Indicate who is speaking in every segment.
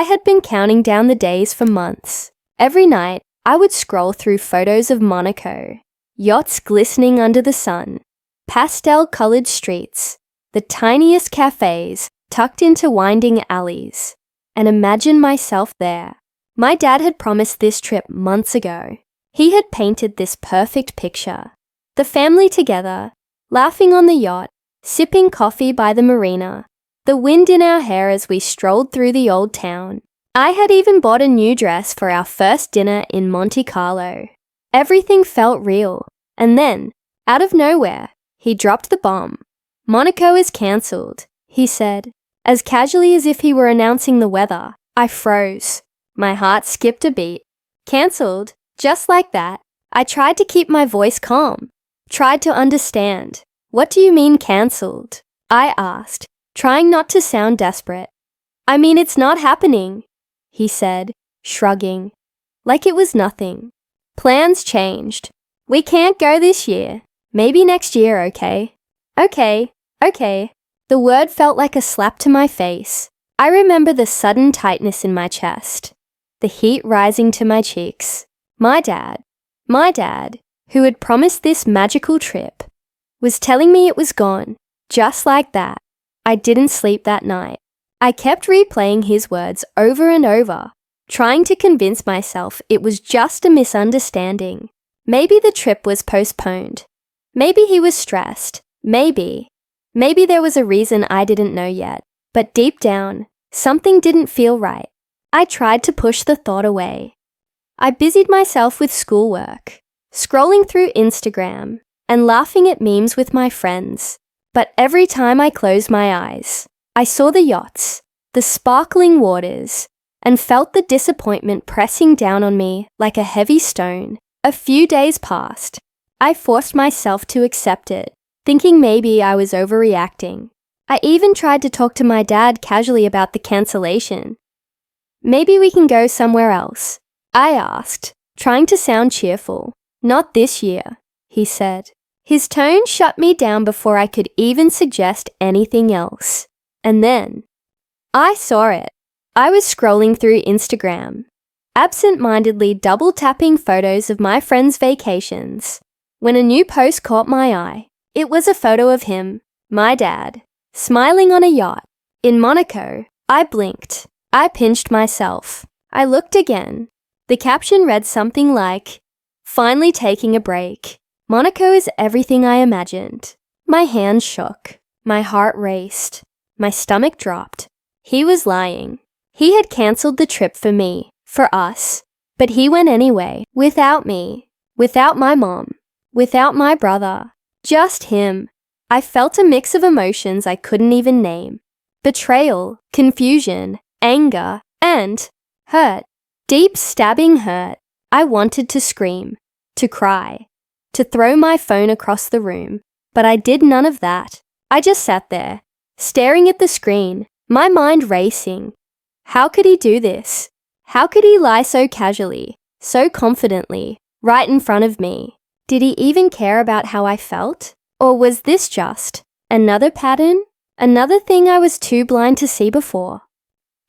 Speaker 1: had been counting down the days for months. Every night, I would scroll through photos of Monaco, yachts glistening under the sun, pastel-colored streets, the tiniest cafes tucked into winding alleys, and imagine myself there. My dad had promised this trip months ago. He had painted this perfect picture. The family together, laughing on the yacht, sipping coffee by the marina, the wind in our hair as we strolled through the old town. I had even bought a new dress for our first dinner in Monte Carlo. Everything felt real. And then, out of nowhere, he dropped the bomb. "Monaco is cancelled," he said, as casually as if he were announcing the weather. I froze. My heart skipped a beat. Cancelled? Just like that? I tried to keep my voice calm. Tried to understand. "What do you mean cancelled?" I asked, trying not to sound desperate. "I mean it's not happening," he said, shrugging, like it was nothing. "Plans changed. We can't go this year. Maybe next year, okay?" Okay. The word felt like a slap to my face. I remember the sudden tightness in my chest, the heat rising to my cheeks. My dad, who had promised this magical trip, was telling me it was gone, just like that. I didn't sleep that night. I kept replaying his words over and over, trying to convince myself it was just a misunderstanding. Maybe the trip was postponed. Maybe he was stressed. Maybe there was a reason I didn't know yet. But deep down, something didn't feel right. I tried to push the thought away. I busied myself with schoolwork, scrolling through Instagram, and laughing at memes with my friends. But every time I closed my eyes, I saw the yachts, the sparkling waters, and felt the disappointment pressing down on me like a heavy stone. A few days passed. I forced myself to accept it, thinking maybe I was overreacting. I even tried to talk to my dad casually about the cancellation. "Maybe we can go somewhere else," I asked, trying to sound cheerful. "Not this year," he said. His tone shut me down before I could even suggest anything else. And then, I saw it. I was scrolling through Instagram, absent-mindedly double-tapping photos of my friends' vacations, when a new post caught my eye. It was a photo of him, my dad, smiling on a yacht. In Monaco. I blinked. I pinched myself. I looked again. The caption read something like, "Finally taking a break. Monaco is everything I imagined." My hands shook. My heart raced. My stomach dropped. He was lying. He had cancelled the trip for me, for us. But he went anyway, without me, without my mom, without my brother. Just him. I felt a mix of emotions I couldn't even name. Betrayal, confusion, anger, and hurt. Deep stabbing hurt. I wanted to scream, to cry, to throw my phone across the room, but I did none of that. I just sat there, staring at the screen, my mind racing. How could he do this? How could he lie so casually, so confidently, right in front of me? Did he even care about how I felt? Or was this just another pattern? Another thing I was too blind to see before?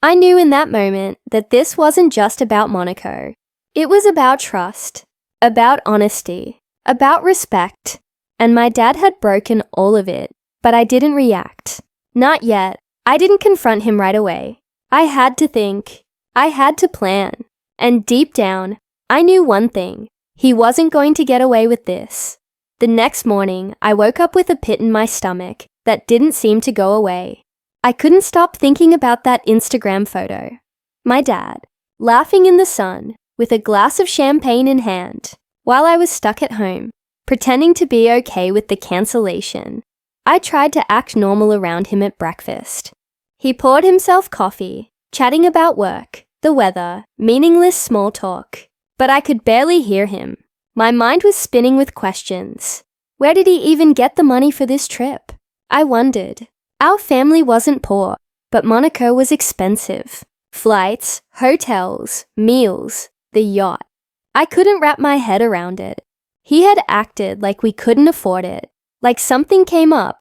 Speaker 1: I knew in that moment that this wasn't just about Monaco. It was about trust, about honesty, about respect, and my dad had broken all of it, but I didn't react. Not yet. I didn't confront him right away. I had to think. I had to plan. And deep down, I knew one thing. He wasn't going to get away with this. The next morning, I woke up with a pit in my stomach that didn't seem to go away. I couldn't stop thinking about that Instagram photo. My dad, laughing in the sun, with a glass of champagne in hand, while I was stuck at home, pretending to be okay with the cancellation. I tried to act normal around him at breakfast. He poured himself coffee, chatting about work, the weather, meaningless small talk. But I could barely hear him. My mind was spinning with questions. Where did he even get the money for this trip? I wondered. Our family wasn't poor, but Monaco was expensive. Flights, hotels, meals, the yacht. I couldn't wrap my head around it. He had acted like we couldn't afford it, like something came up.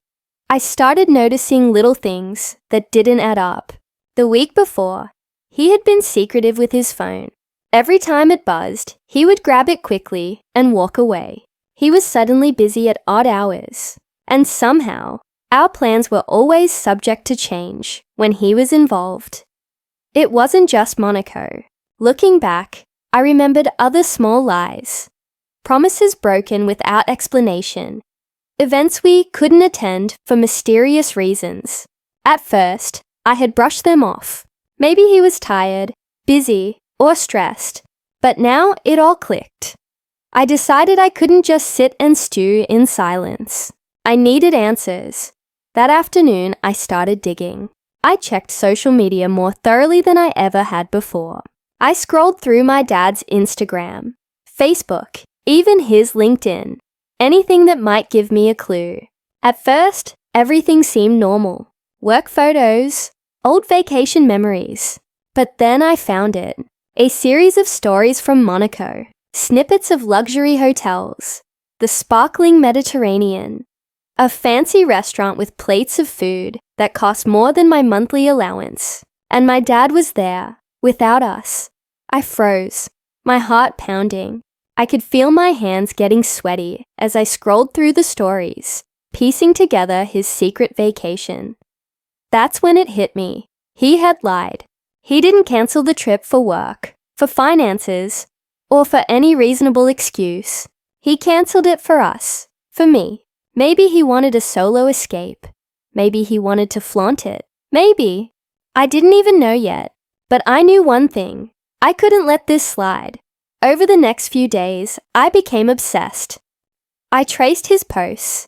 Speaker 1: I started noticing little things that didn't add up. The week before, He had been secretive with his phone. Every time it buzzed, he would grab it quickly and walk away. He was suddenly busy at odd hours. And somehow, our plans were always subject to change when he was involved. It wasn't just Monaco. Looking back, I remembered other small lies. Promises broken without explanation. Events we couldn't attend for mysterious reasons. At first, I had brushed them off. Maybe he was tired, busy, or stressed. But now it all clicked. I decided I couldn't just sit and stew in silence. I needed answers. That afternoon, I started digging. I checked social media more thoroughly than I ever had before. I scrolled through my dad's Instagram, Facebook, even his LinkedIn. Anything that might give me a clue. At first, everything seemed normal. Work photos, old vacation memories. But then I found it. A series of stories from Monaco. Snippets of luxury hotels. The sparkling Mediterranean. A fancy restaurant with plates of food that cost more than my monthly allowance. And my dad was there, without us. I froze, my heart pounding. I could feel my hands getting sweaty as I scrolled through the stories, piecing together his secret vacation. That's when it hit me. He had lied. He didn't cancel the trip for work, for finances, or for any reasonable excuse. He canceled it for us, for me. Maybe he wanted a solo escape. Maybe he wanted to flaunt it. Maybe. I didn't even know yet. But I knew one thing. I couldn't let this slide. Over the next few days, I became obsessed. I traced his posts,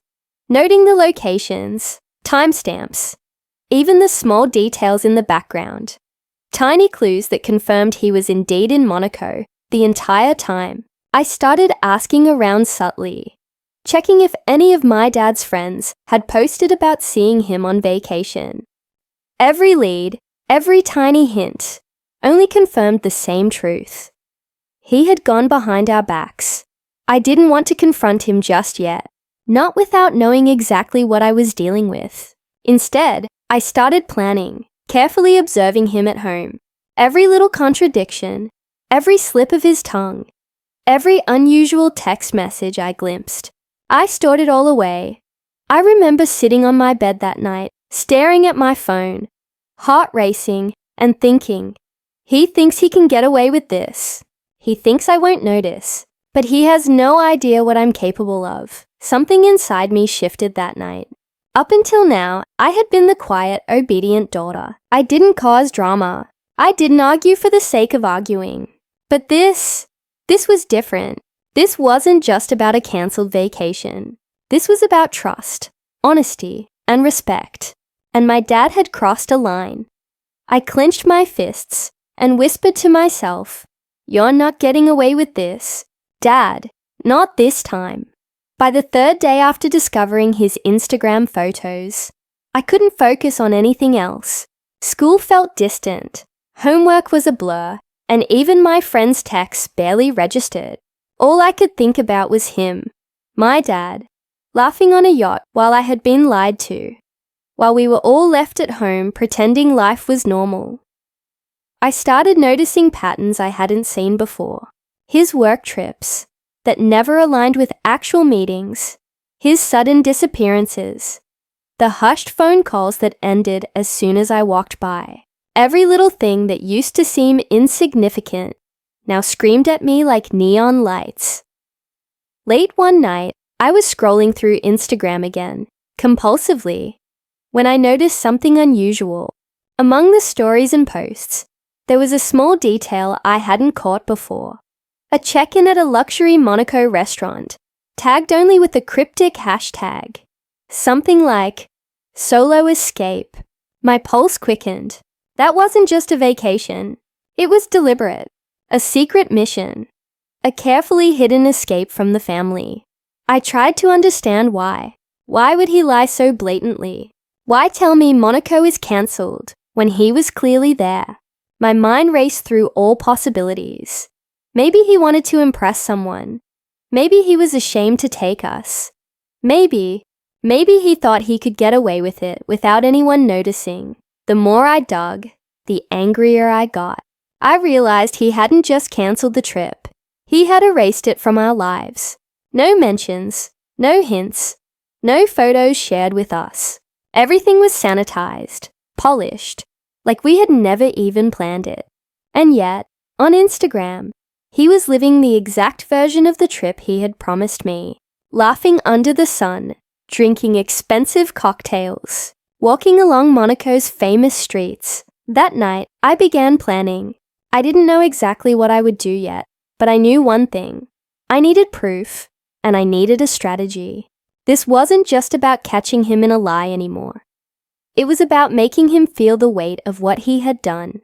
Speaker 1: noting the locations, timestamps, even the small details in the background. Tiny clues that confirmed he was indeed in Monaco the entire time. I started asking around subtly, checking if any of my dad's friends had posted about seeing him on vacation. Every lead, every tiny hint, only confirmed the same truth. He had gone behind our backs. I didn't want to confront him just yet, not without knowing exactly what I was dealing with. Instead, I started planning, carefully observing him at home. Every little contradiction, every slip of his tongue, every unusual text message I glimpsed. I stored it all away. I remember sitting on my bed that night, staring at my phone, heart racing, and thinking, he thinks he can get away with this. He thinks I won't notice, but he has no idea what I'm capable of. Something inside me shifted that night. Up until now, I had been the quiet, obedient daughter. I didn't cause drama. I didn't argue for the sake of arguing. But this was different. This wasn't just about a cancelled vacation. This was about trust, honesty, and respect. And my dad had crossed a line. I clenched my fists and whispered to myself, "You're not getting away with this. Dad, not this time." By the third day after discovering his Instagram photos, I couldn't focus on anything else. School felt distant. Homework was a blur, and even my friends' texts barely registered. All I could think about was him, my dad, laughing on a yacht while I had been lied to, while we were all left at home pretending life was normal. I started noticing patterns I hadn't seen before. His work trips that never aligned with actual meetings, his sudden disappearances, the hushed phone calls that ended as soon as I walked by. Every little thing that used to seem insignificant now screamed at me like neon lights. Late one night, I was scrolling through Instagram again, compulsively, when I noticed something unusual. Among the stories and posts, there was a small detail I hadn't caught before. A check-in at a luxury Monaco restaurant, tagged only with a cryptic hashtag. Something like, "Solo escape." My pulse quickened. That wasn't just a vacation. It was deliberate. A secret mission. A carefully hidden escape from the family. I tried to understand why. Why would he lie so blatantly? Why tell me Monaco is cancelled when he was clearly there? My mind raced through all possibilities. Maybe he wanted to impress someone. Maybe he was ashamed to take us. Maybe he thought he could get away with it without anyone noticing. The more I dug, the angrier I got. I realized he hadn't just cancelled the trip. He had erased it from our lives. No mentions, no hints, no photos shared with us. Everything was sanitized, polished, like we had never even planned it. And yet, on Instagram, he was living the exact version of the trip he had promised me, laughing under the sun, drinking expensive cocktails, walking along Monaco's famous streets. That night, I began planning. I didn't know exactly what I would do yet, but I knew one thing. I needed proof, and I needed a strategy. This wasn't just about catching him in a lie anymore. It was about making him feel the weight of what he had done.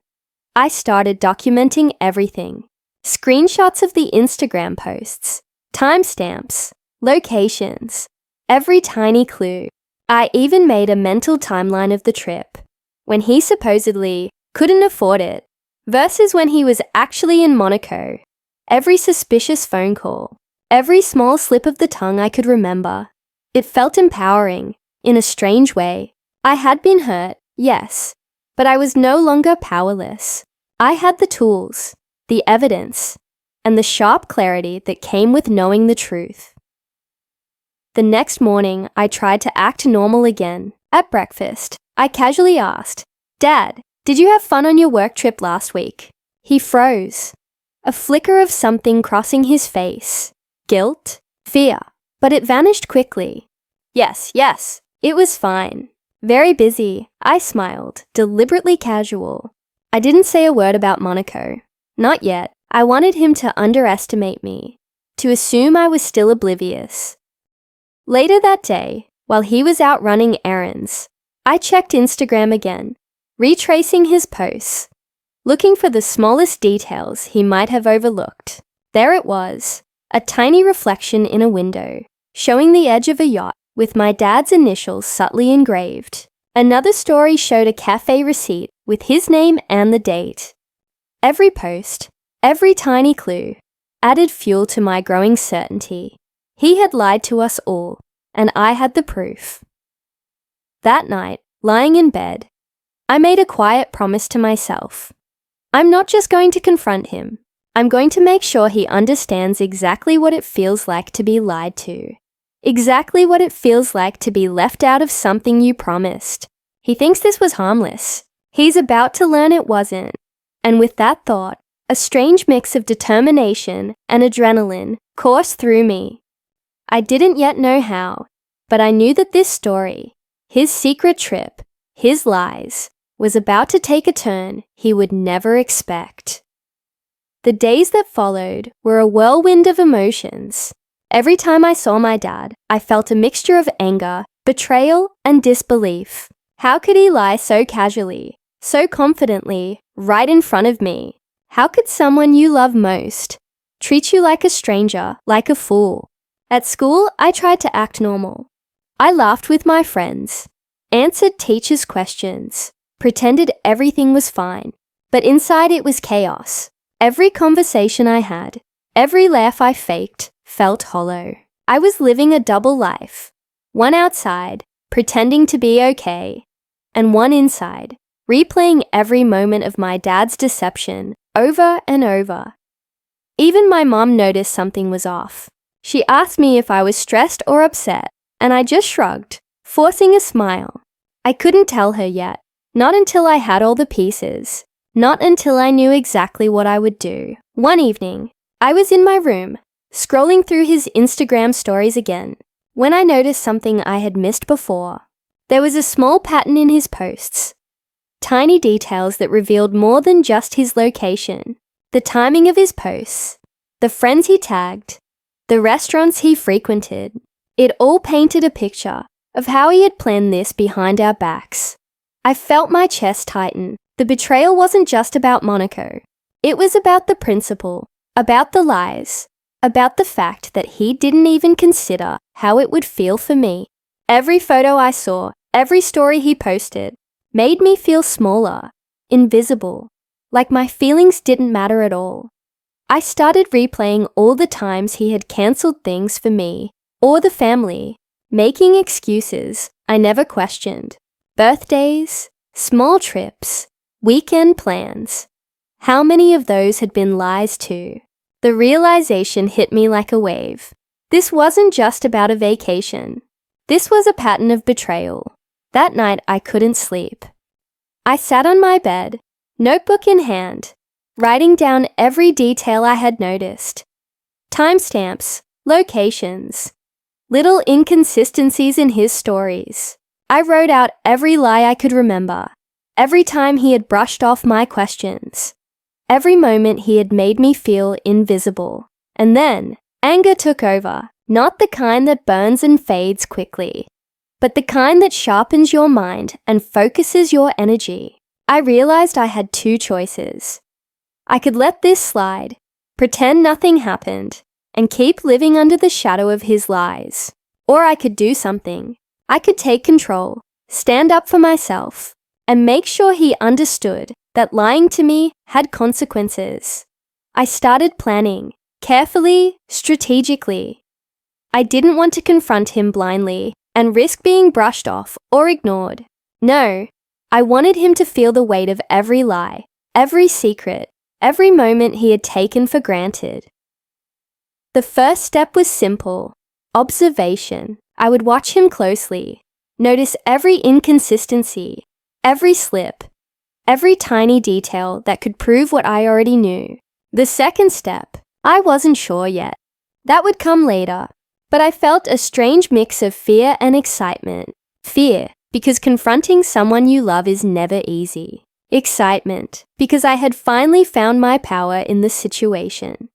Speaker 1: I started documenting everything. Screenshots of the Instagram posts, timestamps, locations, every tiny clue. I even made a mental timeline of the trip, when he supposedly couldn't afford it, versus when he was actually in Monaco. Every suspicious phone call, every small slip of the tongue I could remember. It felt empowering, in a strange way. I had been hurt, yes, but I was no longer powerless. I had the tools, the evidence, and the sharp clarity that came with knowing the truth. The next morning, I tried to act normal again. At breakfast, I casually asked, "Dad, did you have fun on your work trip last week?" He froze, a flicker of something crossing his face. Guilt? Fear. But it vanished quickly. Yes, it was fine. Very busy, I smiled, deliberately casual. I didn't say a word about Monaco. Not yet. I wanted him to underestimate me, to assume I was still oblivious. Later that day, while he was out running errands, I checked Instagram again, retracing his posts, looking for the smallest details he might have overlooked. There it was, a tiny reflection in a window, showing the edge of a yacht with my dad's initials subtly engraved. Another story showed a cafe receipt with his name and the date. Every post, every tiny clue, added fuel to my growing certainty. He had lied to us all, and I had the proof. That night, lying in bed, I made a quiet promise to myself. I'm not just going to confront him. I'm going to make sure he understands exactly what it feels like to be lied to. Exactly what it feels like to be left out of something you promised. He thinks this was harmless. He's about to learn it wasn't. And with that thought, a strange mix of determination and adrenaline coursed through me. I didn't yet know how, but I knew that this story, his secret trip, his lies, was about to take a turn he would never expect. The days that followed were a whirlwind of emotions. Every time I saw my dad, I felt a mixture of anger, betrayal, and disbelief. How could he lie so casually, so confidently, right in front of me? How could someone you love most treat you like a stranger, like a fool? At school, I tried to act normal. I laughed with my friends, answered teachers' questions, pretended everything was fine. But inside it was chaos. Every conversation I had, every laugh I faked, felt hollow. I was living a double life. One outside, pretending to be okay, and one inside, replaying every moment of my dad's deception over and over. Even my mom noticed something was off. She asked me if I was stressed or upset, and I just shrugged, forcing a smile. I couldn't tell her yet, not until I had all the pieces, not until I knew exactly what I would do. One evening, I was in my room, scrolling through his Instagram stories again, when I noticed something I had missed before. There was a small pattern in his posts, tiny details that revealed more than just his location, the timing of his posts, the friends he tagged, the restaurants he frequented. It all painted a picture of how he had planned this behind our backs. I felt my chest tighten. The betrayal wasn't just about Monaco. It was about the principle, about the lies, about the fact that he didn't even consider how it would feel for me. Every photo I saw, every story he posted, made me feel smaller, invisible, like my feelings didn't matter at all. I started replaying all the times he had cancelled things for me or the family, making excuses I never questioned. Birthdays, small trips, weekend plans. How many of those had been lies too? The realization hit me like a wave. This wasn't just about a vacation. This was a pattern of betrayal. That night I couldn't sleep. I sat on my bed, notebook in hand, writing down every detail I had noticed. Timestamps, locations, little inconsistencies in his stories. I wrote out every lie I could remember, every time he had brushed off my questions, every moment he had made me feel invisible. And then, anger took over, not the kind that burns and fades quickly, but the kind that sharpens your mind and focuses your energy. I realized I had two choices. I could let this slide, pretend nothing happened, and keep living under the shadow of his lies. Or I could do something. I could take control, stand up for myself, and make sure he understood that lying to me had consequences. I started planning, carefully, strategically. I didn't want to confront him blindly and risk being brushed off or ignored. No, I wanted him to feel the weight of every lie, every secret, every moment he had taken for granted. The first step was simple: observation. I would watch him closely, notice every inconsistency, every slip, every tiny detail that could prove what I already knew. The second step, I wasn't sure yet. That would come later, but I felt a strange mix of fear and excitement. Fear, because confronting someone you love is never easy. Excitement, because I had finally found my power in the situation.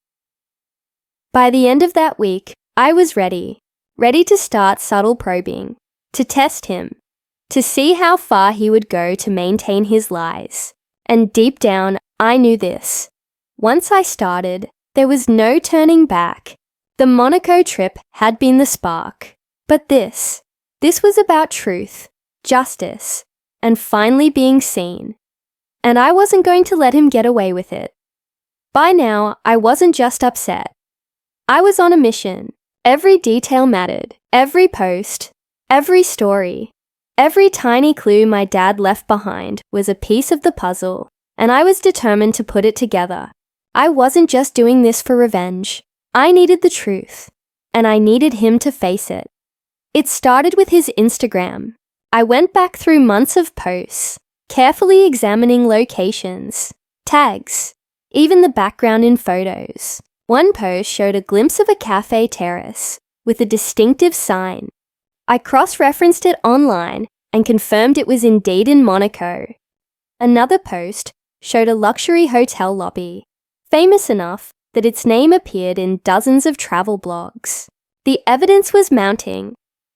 Speaker 1: By the end of that week, I was ready to start subtle probing, to test him, to see how far he would go to maintain his lies. And deep down, I knew this. Once I started, there was no turning back. The Monaco trip had been the spark. But this was about truth, justice, and finally being seen. And I wasn't going to let him get away with it. By now, I wasn't just upset. I was on a mission. Every detail mattered. Every post, every story, every tiny clue my dad left behind was a piece of the puzzle, and I was determined to put it together. I wasn't just doing this for revenge. I needed the truth, and I needed him to face it. It started with his Instagram. I went back through months of posts, carefully examining locations, tags, even the background in photos. One post showed a glimpse of a cafe terrace with a distinctive sign. I cross-referenced it online and confirmed it was indeed in Monaco. Another post showed a luxury hotel lobby, famous enough that its name appeared in dozens of travel blogs. The evidence was mounting.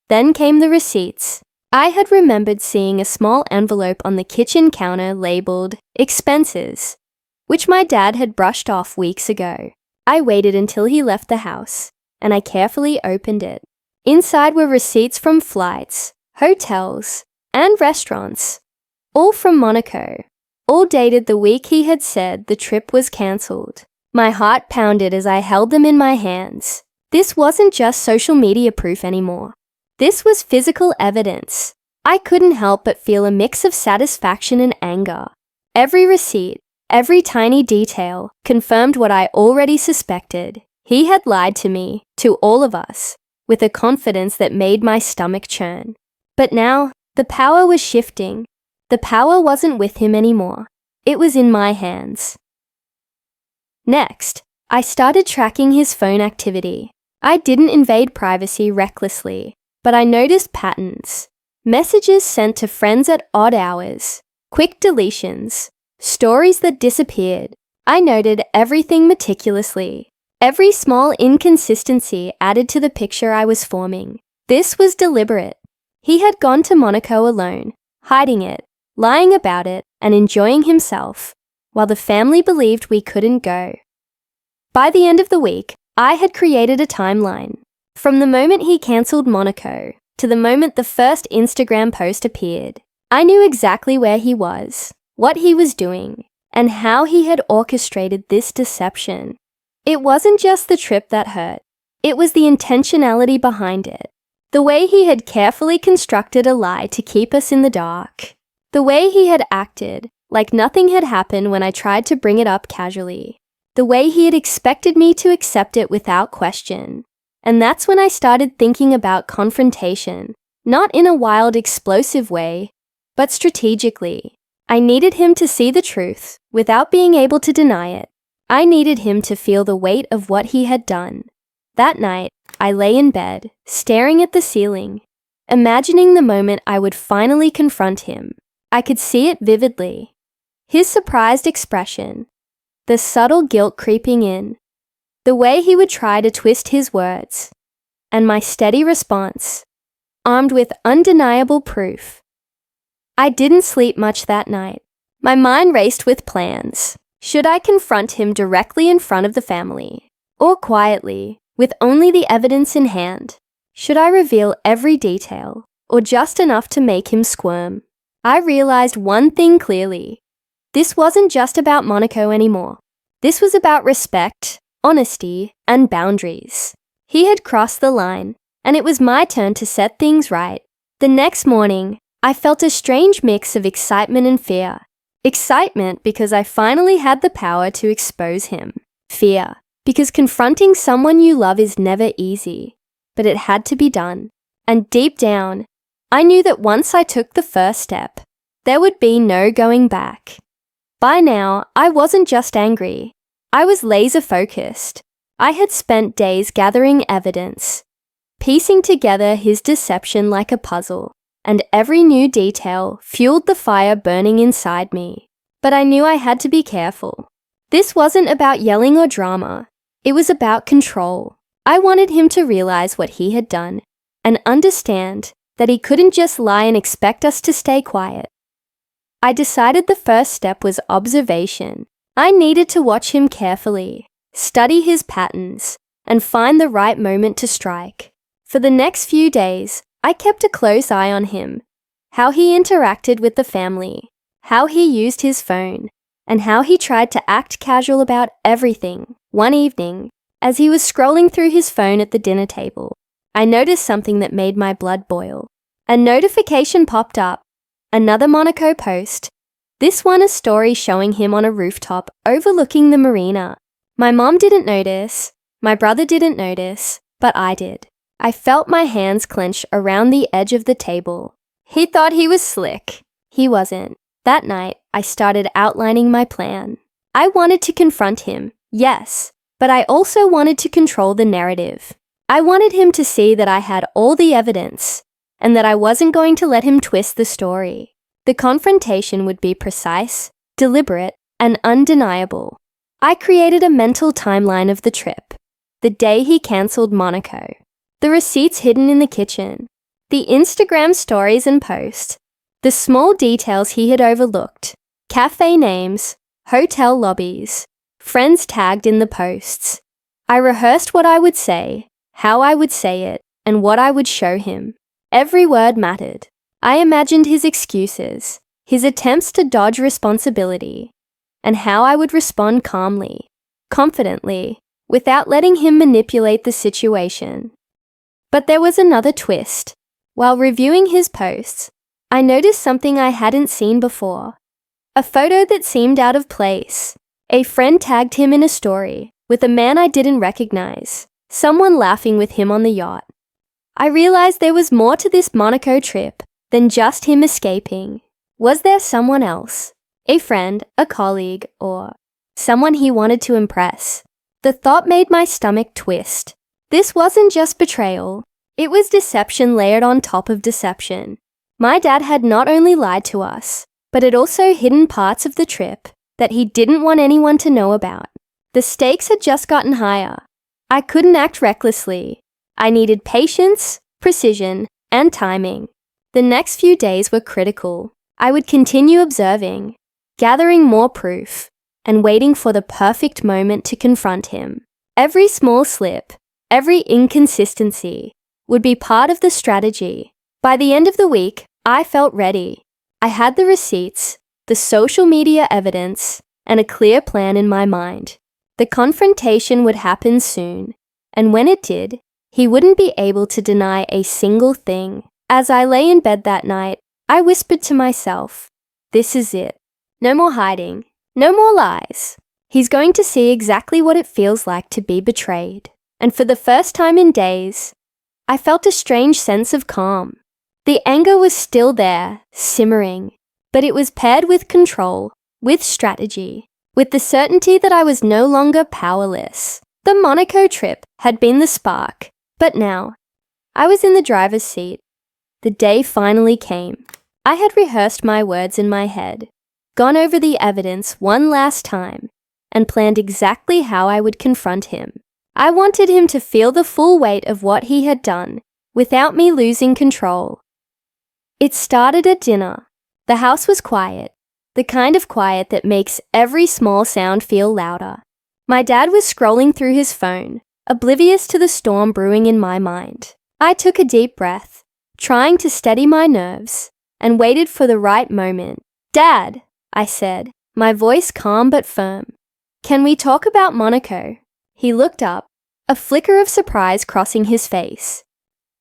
Speaker 1: Then came the receipts. I had remembered seeing a small envelope on the kitchen counter labeled "Expenses," which my dad had brushed off weeks ago. I waited until he left the house, and I carefully opened it. Inside were receipts from flights, hotels, and restaurants, all from Monaco, all dated the week he had said the trip was cancelled. My heart pounded as I held them in my hands. This wasn't just social media proof anymore. This was physical evidence. I couldn't help but feel a mix of satisfaction and anger. Every receipt, every tiny detail confirmed what I already suspected. He had lied to me, to all of us, with a confidence that made my stomach churn. But now, the power was shifting. The power wasn't with him anymore. It was in my hands. Next, I started tracking his phone activity. I didn't invade privacy recklessly, but I noticed patterns. Messages sent to friends at odd hours, quick deletions, stories that disappeared. I noted everything meticulously. Every small inconsistency added to the picture I was forming. This was deliberate. He had gone to Monaco alone, hiding it, lying about it, and enjoying himself, while the family believed we couldn't go. By the end of the week, I had created a timeline. From the moment he cancelled Monaco to the moment the first Instagram post appeared, I knew exactly where he was, what he was doing, and how he had orchestrated this deception. It wasn't just the trip that hurt. It was the intentionality behind it. The way he had carefully constructed a lie to keep us in the dark. The way he had acted like nothing had happened when I tried to bring it up casually. The way he had expected me to accept it without question. And that's when I started thinking about confrontation, not in a wild, explosive way, but strategically. I needed him to see the truth without being able to deny it. I needed him to feel the weight of what he had done. That night, I lay in bed, staring at the ceiling, imagining the moment I would finally confront him. I could see it vividly. His surprised expression, the subtle guilt creeping in, the way he would try to twist his words, and my steady response, armed with undeniable proof. I didn't sleep much that night. My mind raced with plans. Should I confront him directly in front of the family? Or quietly, with only the evidence in hand? Should I reveal every detail, or just enough to make him squirm? I realized one thing clearly. This wasn't just about Monaco anymore. This was about respect, honesty, and boundaries. He had crossed the line, and it was my turn to set things right. The next morning, I felt a strange mix of excitement and fear. Excitement because I finally had the power to expose him. Fear because confronting someone you love is never easy, but it had to be done. And deep down, I knew that once I took the first step, there would be no going back. By now, I wasn't just angry. I was laser-focused. I had spent days gathering evidence, piecing together his deception like a puzzle, and every new detail fueled the fire burning inside me. But I knew I had to be careful. This wasn't about yelling or drama. It was about control. I wanted him to realize what he had done and understand that he couldn't just lie and expect us to stay quiet. I decided the first step was observation. I needed to watch him carefully, study his patterns, and find the right moment to strike. For the next few days, I kept a close eye on him, how he interacted with the family, how he used his phone, and how he tried to act casual about everything. One evening, as he was scrolling through his phone at the dinner table, I noticed something that made my blood boil. A notification popped up. Another Monaco post. This one a story showing him on a rooftop overlooking the marina. My mom didn't notice, my brother didn't notice, but I did. I felt my hands clench around the edge of the table. He thought he was slick. He wasn't. That night, I started outlining my plan. I wanted to confront him, yes, but I also wanted to control the narrative. I wanted him to see that I had all the evidence, and that I wasn't going to let him twist the story. The confrontation would be precise, deliberate, and undeniable. I created a mental timeline of the trip. The day he cancelled Monaco. The receipts hidden in the kitchen. The Instagram stories and posts. The small details he had overlooked. Cafe names, hotel lobbies, friends tagged in the posts. I rehearsed what I would say, how I would say it, and what I would show him. Every word mattered. I imagined his excuses, his attempts to dodge responsibility, and how I would respond calmly, confidently, without letting him manipulate the situation. But there was another twist. While reviewing his posts, I noticed something I hadn't seen before. A photo that seemed out of place. A friend tagged him in a story with a man I didn't recognize, someone laughing with him on the yacht. I realized there was more to this Monaco trip than just him escaping. Was there someone else? A friend, a colleague, or someone he wanted to impress? The thought made my stomach twist. This wasn't just betrayal. It was deception layered on top of deception. My dad had not only lied to us, but had also hidden parts of the trip that he didn't want anyone to know about. The stakes had just gotten higher. I couldn't act recklessly. I needed patience, precision, and timing. The next few days were critical. I would continue observing, gathering more proof, and waiting for the perfect moment to confront him. Every small slip, every inconsistency, would be part of the strategy. By the end of the week, I felt ready. I had the receipts, the social media evidence, and a clear plan in my mind. The confrontation would happen soon, and when it did, he wouldn't be able to deny a single thing. As I lay in bed that night, I whispered to myself, "This is it. No more hiding. No more lies. He's going to see exactly what it feels like to be betrayed. And for the first time in days, I felt a strange sense of calm. The anger was still there, simmering, but it was paired with control, with strategy, with the certainty that I was no longer powerless. The Monaco trip had been the spark, but now, I was in the driver's seat. The day finally came. I had rehearsed my words in my head, gone over the evidence one last time, and planned exactly how I would confront him. I wanted him to feel the full weight of what he had done, without me losing control. It started at dinner. The house was quiet, the kind of quiet that makes every small sound feel louder. My dad was scrolling through his phone, oblivious to the storm brewing in my mind. I took a deep breath, trying to steady my nerves, and waited for the right moment. "Dad," I said, my voice calm but firm. "Can we talk about Monaco?" He looked up, a flicker of surprise crossing his face.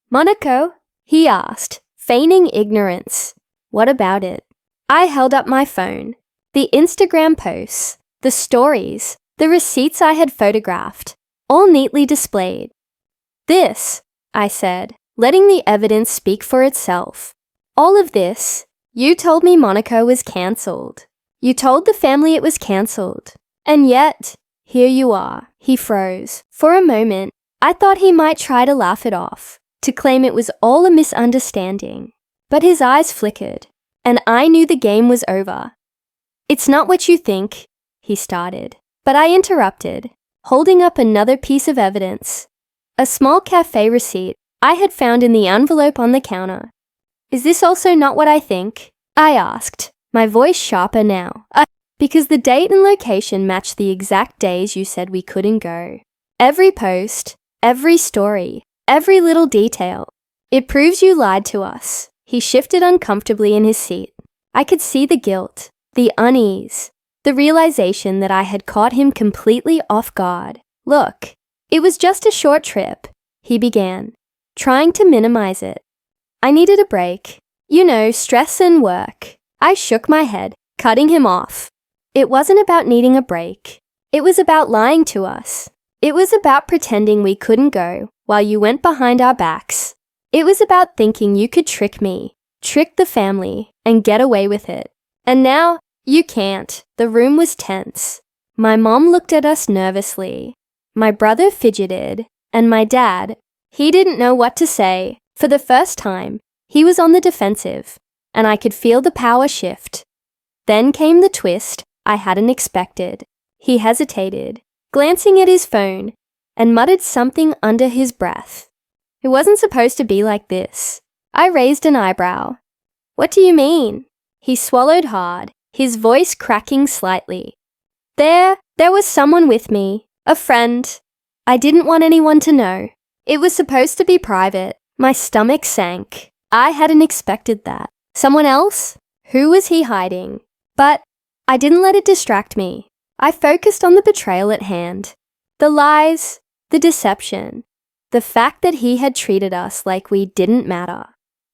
Speaker 1: "Monaco?" he asked, feigning ignorance. "What about it?" I held up my phone. The Instagram posts, the stories, the receipts I had photographed, all neatly displayed. "This," I said, letting the evidence speak for itself. "All of this. You told me Monaco was cancelled. You told the family it was cancelled. And yet, here you are." He froze. For a moment, I thought he might try to laugh it off, to claim it was all a misunderstanding. But his eyes flickered, and I knew the game was over. "It's not what you think," he started. But I interrupted, holding up another piece of evidence. A small cafe receipt I had found in the envelope on the counter. "Is this also not what I think?" I asked, my voice sharper now. Because the date and location matched the exact days you said we couldn't go. Every post, every story, every little detail. "It proves you lied to us." He shifted uncomfortably in his seat. I could see the guilt, the unease, the realization that I had caught him completely off guard. "Look, it was just a short trip," he began, trying to minimize it. "I needed a break. You know, stress and work." I shook my head, cutting him off. It wasn't about needing a break. It was about lying to us. It was about pretending we couldn't go while you went behind our backs. It was about thinking you could trick me, trick the family, and get away with it. And now, you can't. The room was tense. My mom looked at us nervously. My brother fidgeted, and my dad, he didn't know what to say. For the first time, he was on the defensive, and I could feel the power shift. Then came the twist I hadn't expected. He hesitated, glancing at his phone, and muttered something under his breath. "It wasn't supposed to be like this." I raised an eyebrow. "What do you mean?" He swallowed hard, his voice cracking slightly. There was someone with me, a friend. I didn't want anyone to know. It was supposed to be private." My stomach sank. I hadn't expected that. Someone else? Who was he hiding? But I didn't let it distract me. I focused on the betrayal at hand. The lies, the deception, the fact that he had treated us like we didn't matter.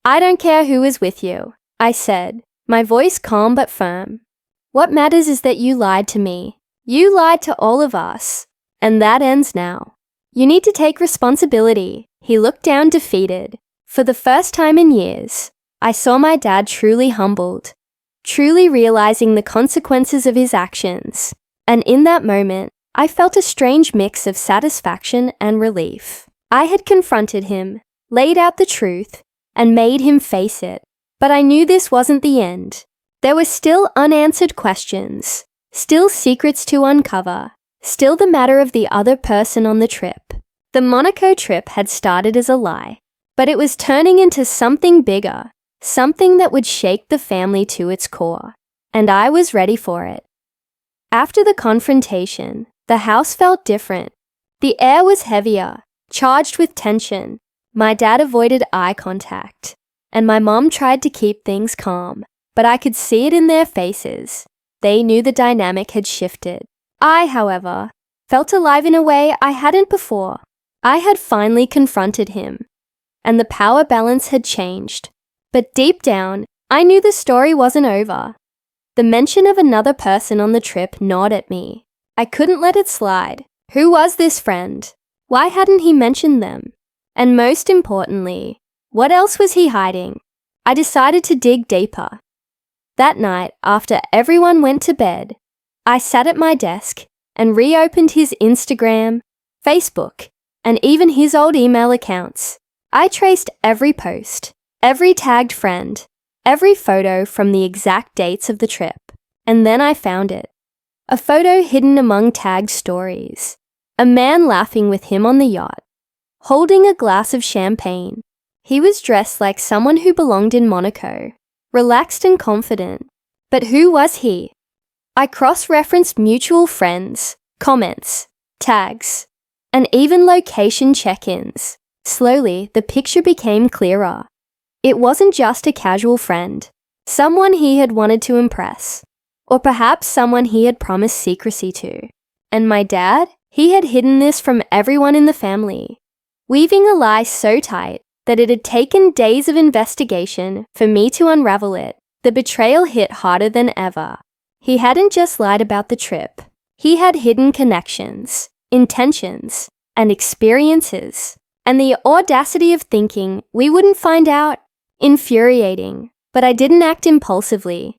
Speaker 1: "I don't care who is with you," I said, my voice calm but firm. "What matters is that you lied to me. You lied to all of us. And that ends now. You need to take responsibility." He looked down defeated. For the first time in years, I saw my dad truly humbled, truly realizing the consequences of his actions. And in that moment, I felt a strange mix of satisfaction and relief. I had confronted him, laid out the truth, and made him face it. But I knew this wasn't the end. There were still unanswered questions, still secrets to uncover, still the matter of the other person on the trip. The Monaco trip had started as a lie, but it was turning into something bigger, something that would shake the family to its core. And I was ready for it. After the confrontation, the house felt different. The air was heavier, charged with tension. My dad avoided eye contact, and my mom tried to keep things calm, but I could see it in their faces. They knew the dynamic had shifted. I, however, felt alive in a way I hadn't before. I had finally confronted him, and the power balance had changed. But deep down, I knew the story wasn't over. The mention of another person on the trip gnawed at me. I couldn't let it slide. Who was this friend? Why hadn't he mentioned them? And most importantly, what else was he hiding? I decided to dig deeper. That night, after everyone went to bed, I sat at my desk and reopened his Instagram, Facebook, and even his old email accounts. I traced every post, every tagged friend, every photo from the exact dates of the trip, and then I found it. A photo hidden among tagged stories. A man laughing with him on the yacht, holding a glass of champagne. He was dressed like someone who belonged in Monaco, relaxed and confident. But who was he? I cross-referenced mutual friends, comments, tags, and even location check-ins. Slowly, the picture became clearer. It wasn't just a casual friend, someone he had wanted to impress, or perhaps someone he had promised secrecy to. And my dad? He had hidden this from everyone in the family, weaving a lie so tight that it had taken days of investigation for me to unravel it. The betrayal hit harder than ever. He hadn't just lied about the trip. He had hidden connections, intentions, and experiences. And the audacity of thinking we wouldn't find out? Infuriating. But I didn't act impulsively.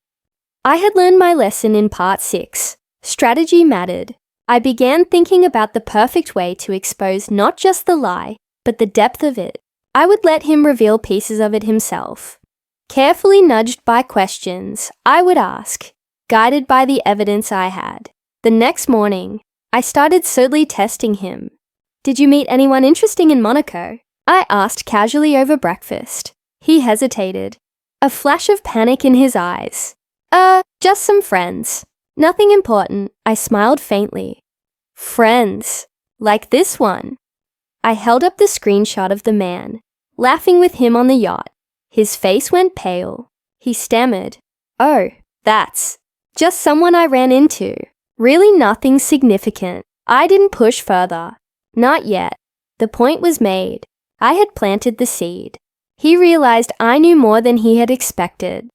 Speaker 1: I had learned my lesson in part 6. Strategy mattered. I began thinking about the perfect way to expose not just the lie, but the depth of it. I would let him reveal pieces of it himself. Carefully nudged by questions, I would ask, guided by the evidence I had. The next morning, I started subtly testing him. "Did you meet anyone interesting in Monaco?" I asked casually over breakfast. He hesitated, a flash of panic in his eyes. Just some friends. Nothing important," I smiled faintly. "Friends, like this one." I held up the screenshot of the man, laughing with him on the yacht. His face went pale. He stammered, "Oh, that's just someone I ran into. Really nothing significant." I didn't push further. Not yet. The point was made. I had planted the seed. He realized I knew more than he had expected.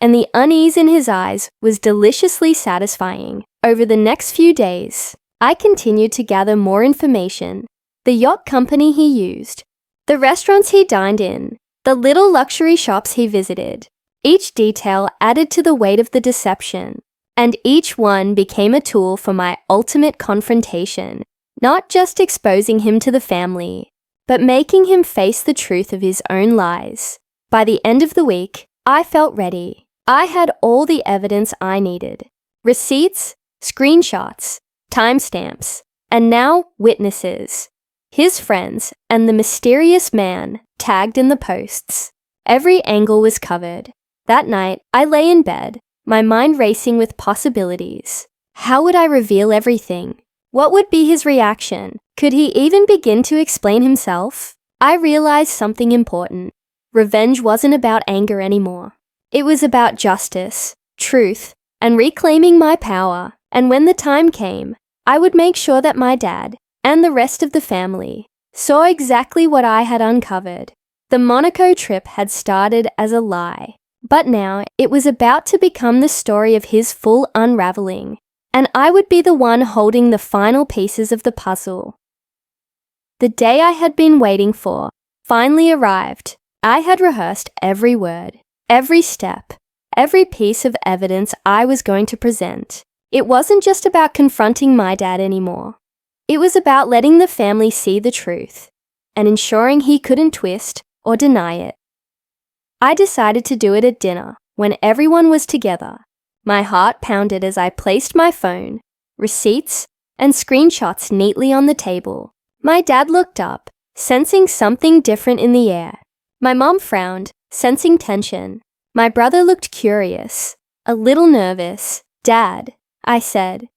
Speaker 1: And the unease in his eyes was deliciously satisfying. Over the next few days, I continued to gather more information. The yacht company he used, the restaurants he dined in, the little luxury shops he visited. Each detail added to the weight of the deception, and each one became a tool for my ultimate confrontation, not just exposing him to the family, but making him face the truth of his own lies. By the end of the week, I felt ready. I had all the evidence I needed. Receipts, screenshots, timestamps, and now witnesses. His friends and the mysterious man tagged in the posts. Every angle was covered. That night, I lay in bed, my mind racing with possibilities. How would I reveal everything? What would be his reaction? Could he even begin to explain himself? I realized something important. Revenge wasn't about anger anymore. It was about justice, truth, and reclaiming my power. And when the time came, I would make sure that my dad and the rest of the family saw exactly what I had uncovered. The Monaco trip had started as a lie, but now it was about to become the story of his full unraveling, and I would be the one holding the final pieces of the puzzle. The day I had been waiting for finally arrived. I had rehearsed every word, every step, every piece of evidence I was going to present. It wasn't just about confronting my dad anymore. It was about letting the family see the truth and ensuring he couldn't twist or deny it. I decided to do it at dinner when everyone was together. My heart pounded as I placed my phone, receipts, and screenshots neatly on the table. My dad looked up, sensing something different in the air. My mom frowned, sensing tension. My brother looked curious, a little nervous. "Dad," I said,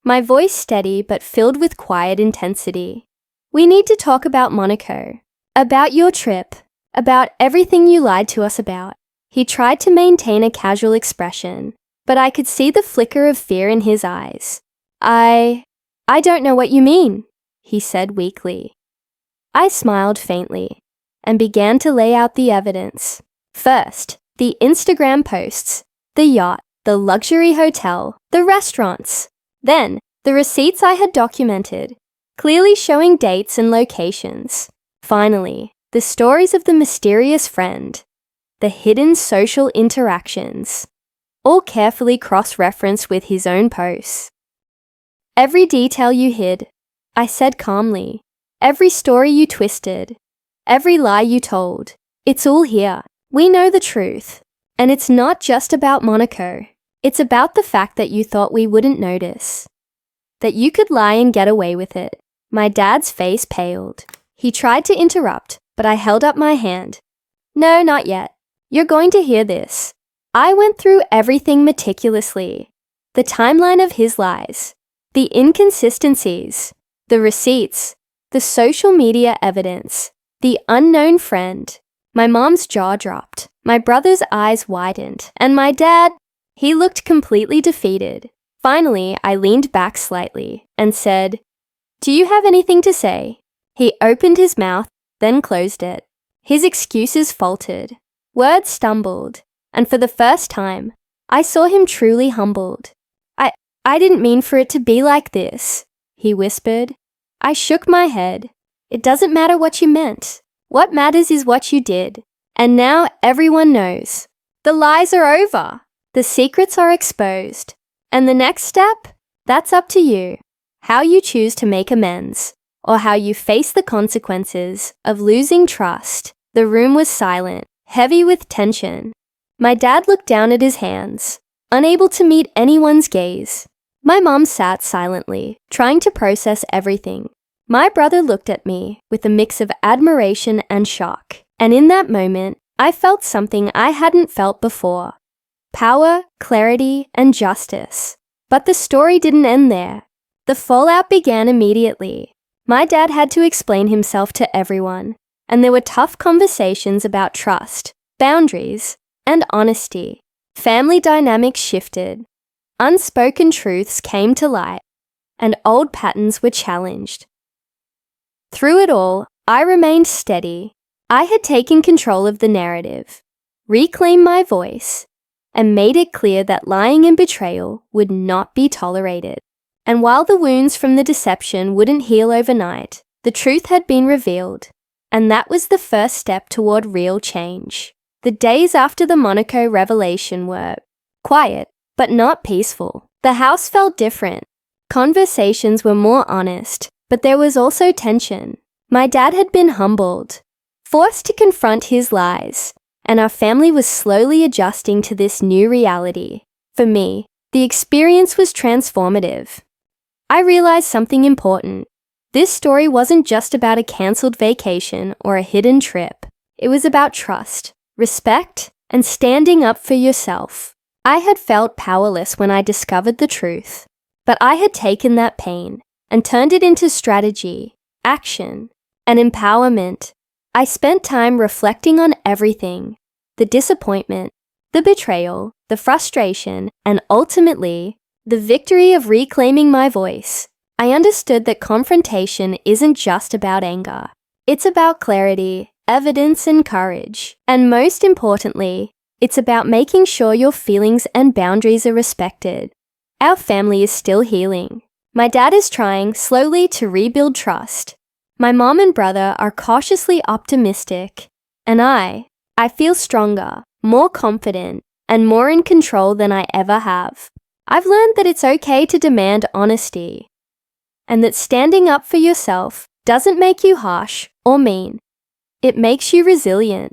Speaker 1: my voice steady but filled with quiet intensity. "We need to talk about Monaco, about your trip, about everything you lied to us about." He tried to maintain a casual expression, but I could see the flicker of fear in his eyes. I don't know what you mean," he said weakly. I smiled faintly and began to lay out the evidence. First, the Instagram posts, the yacht, the luxury hotel, the restaurants. Then, the receipts I had documented, clearly showing dates and locations. Finally, the stories of the mysterious friend, the hidden social interactions, all carefully cross-referenced with his own posts. Every detail you hid, I said calmly. Every story you twisted, every lie you told, it's all here. We know the truth. And it's not just about Monaco. It's about the fact that you thought we wouldn't notice. That you could lie and get away with it. My dad's face paled. He tried to interrupt, but I held up my hand. No, not yet. You're going to hear this. I went through everything meticulously. The timeline of his lies, the inconsistencies, the receipts, the social media evidence, the unknown friend. My mom's jaw dropped. My brother's eyes widened. And my dad, he looked completely defeated. Finally, I leaned back slightly and said, "Do you have anything to say?" He opened his mouth, then closed it. His excuses faltered. Words stumbled. And for the first time, I saw him truly humbled. I didn't mean for it to be like this," he whispered. I shook my head. It doesn't matter what you meant. What matters is what you did. And now everyone knows. The lies are over. The secrets are exposed. And the next step? That's up to you. How you choose to make amends, or how you face the consequences of losing trust. The room was silent, heavy with tension. My dad looked down at his hands, unable to meet anyone's gaze. My mom sat silently, trying to process everything. My brother looked at me with a mix of admiration and shock. And in that moment, I felt something I hadn't felt before. Power, clarity, and justice. But the story didn't end there. The fallout began immediately. My dad had to explain himself to everyone, and there were tough conversations about trust, boundaries, and honesty. Family dynamics shifted. Unspoken truths came to light, and old patterns were challenged. Through it all, I remained steady. I had taken control of the narrative, reclaimed my voice, and made it clear that lying and betrayal would not be tolerated. And while the wounds from the deception wouldn't heal overnight, the truth had been revealed, and that was the first step toward real change. The days after the Monaco revelation were quiet, but not peaceful. The house felt different. Conversations were more honest, but there was also tension. My dad had been humbled, forced to confront his lies, and our family was slowly adjusting to this new reality. For me, the experience was transformative. I realized something important. This story wasn't just about a cancelled vacation or a hidden trip. It was about trust, respect, and standing up for yourself. I had felt powerless when I discovered the truth, but I had taken that pain and turned it into strategy, action, and empowerment. I spent time reflecting on everything: the disappointment, the betrayal, the frustration, and ultimately, the victory of reclaiming my voice. I understood that confrontation isn't just about anger. It's about clarity, evidence, and courage. And most importantly, it's about making sure your feelings and boundaries are respected. Our family is still healing. My dad is trying slowly to rebuild trust. My mom and brother are cautiously optimistic. And I feel stronger, more confident, and more in control than I ever have. I've learned that it's okay to demand honesty, and that standing up for yourself doesn't make you harsh or mean. It makes you resilient.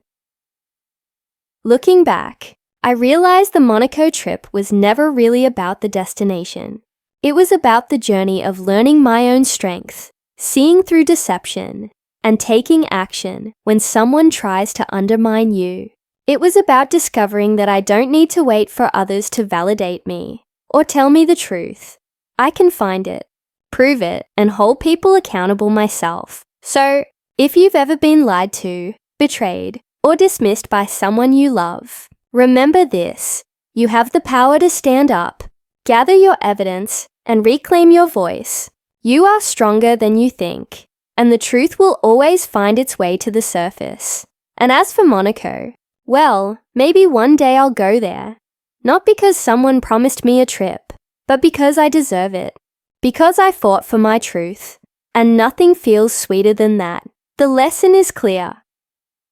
Speaker 1: Looking back, I realized the Monaco trip was never really about the destination. It was about the journey of learning my own strength, seeing through deception, and taking action when someone tries to undermine you. It was about discovering that I don't need to wait for others to validate me or tell me the truth. I can find it, prove it, and hold people accountable myself. So, if you've ever been lied to, betrayed, or dismissed by someone you love, remember this: you have the power to stand up, gather your evidence, and reclaim your voice. You are stronger than you think, and the truth will always find its way to the surface. And as for Monaco, well, maybe one day I'll go there. Not because someone promised me a trip, but because I deserve it. Because I fought for my truth, and nothing feels sweeter than that. The lesson is clear.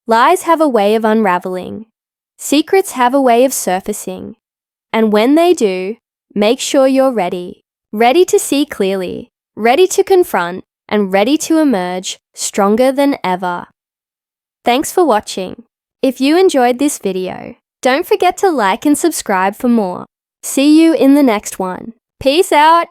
Speaker 1: Lies have a way of unraveling. Secrets have a way of surfacing. And when they do, make sure you're ready. Ready to see clearly, ready to confront, and ready to emerge stronger than ever. Thanks for watching. If you enjoyed this video, don't forget to like and subscribe for more. See you in the next one. Peace out!